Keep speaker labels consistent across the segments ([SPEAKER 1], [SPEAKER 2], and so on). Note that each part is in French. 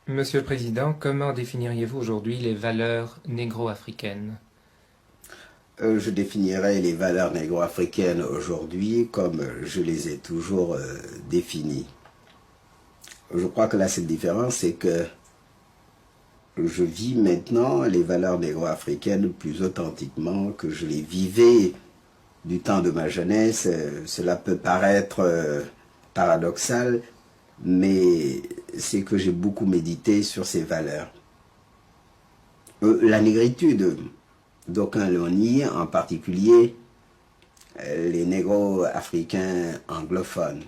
[SPEAKER 1] Monsieur le Président, comment définiriez-vous aujourd'hui les valeurs négro-africaines?
[SPEAKER 2] Je définirais les valeurs négro-africaines aujourd'hui comme je les ai toujours définies. Je crois que la seule différence, c'est que je vis maintenant les valeurs négro-africaines plus authentiquement que je les vivais du temps de ma jeunesse. Cela peut paraître paradoxal, mais c'est que j'ai beaucoup médité sur ces valeurs. La négritude, d'aucuns l'ont nié, en particulier les négro-africains anglophones.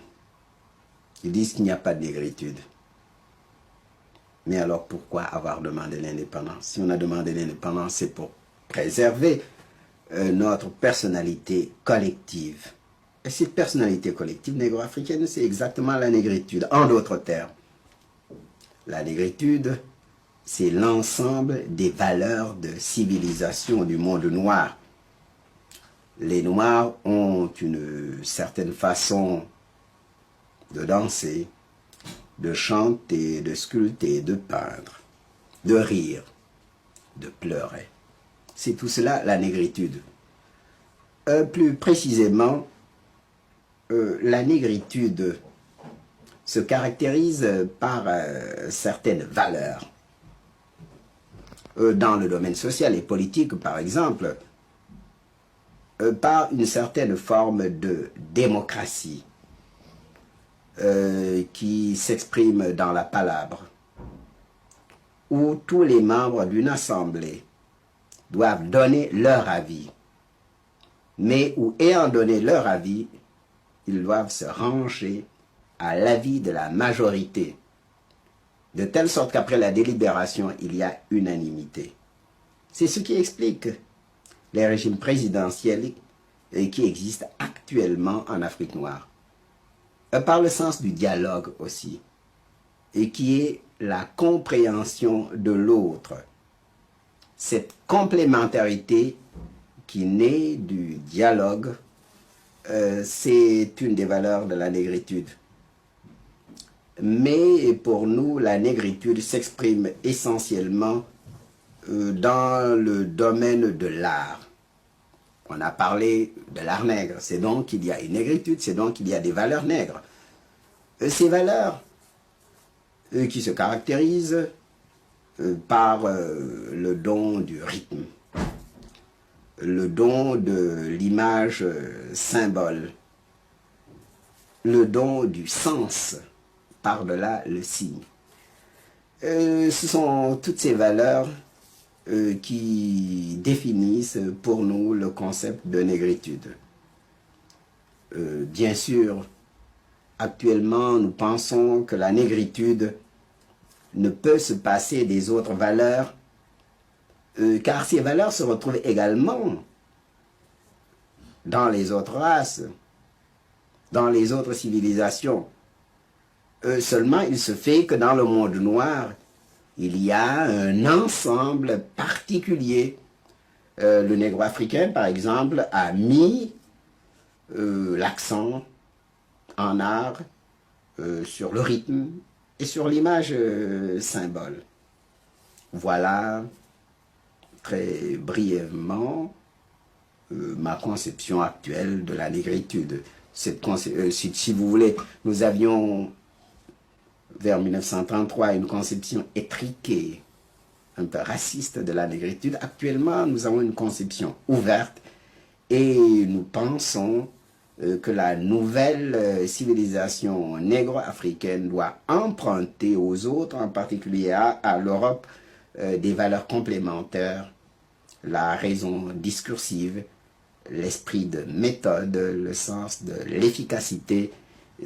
[SPEAKER 2] Ils disent qu'il n'y a pas de négritude. Mais alors pourquoi avoir demandé l'indépendance? Si on a demandé l'indépendance, c'est pour préserver notre personnalité collective. Et cette personnalité collective négro-africaine, c'est exactement la négritude. En d'autres termes, la négritude, c'est l'ensemble des valeurs de civilisation du monde noir. Les Noirs ont une certaine façon de danser, de chanter, de sculpter, de peindre, de rire, de pleurer. C'est tout cela la négritude. Plus précisément, la négritude se caractérise par certaines valeurs. Dans le domaine social et politique, par exemple, par une certaine forme de démocratie qui s'exprime dans la palabre, où tous les membres d'une assemblée doivent donner leur avis, mais où, ayant donné leur avis, ils doivent se ranger à l'avis de la majorité, de telle sorte qu'après la délibération, il y a unanimité. C'est ce qui explique les régimes présidentiels qui existent actuellement en Afrique noire. Par le sens du dialogue aussi, et qui est la compréhension de l'autre. Cette complémentarité qui naît du dialogue, c'est une des valeurs de la négritude. Mais pour nous, la négritude s'exprime essentiellement dans le domaine de l'art. On a parlé de l'art nègre, c'est donc qu'il y a une négritude, c'est donc qu'il y a des valeurs nègres. Ces valeurs qui se caractérisent par le don du rythme, le don de l'image symbole, le don du sens par-delà le signe. Ce sont toutes ces valeurs qui définissent pour nous le concept de négritude. Bien sûr, actuellement, nous pensons que la négritude ne peut se passer des autres valeurs, car ces valeurs se retrouvent également dans les autres races, dans les autres civilisations. Seulement, il se fait que dans le monde noir, il y a un ensemble particulier. Le négro-africain, par exemple, a mis l'accent en art sur le rythme et sur l'image symbole. Voilà très brièvement ma conception actuelle de la négritude. Si vous voulez, nous avions vers 1933 une conception étriquée, un peu raciste de la négritude. Actuellement, nous avons une conception ouverte et nous pensons que la nouvelle civilisation négro-africaine doit emprunter aux autres, en particulier à l'Europe, des valeurs complémentaires, la raison discursive, l'esprit de méthode, le sens de l'efficacité.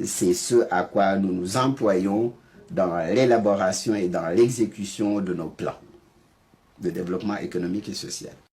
[SPEAKER 2] C'est ce à quoi nous nous employons dans l'élaboration et dans l'exécution de nos plans de développement économique et social.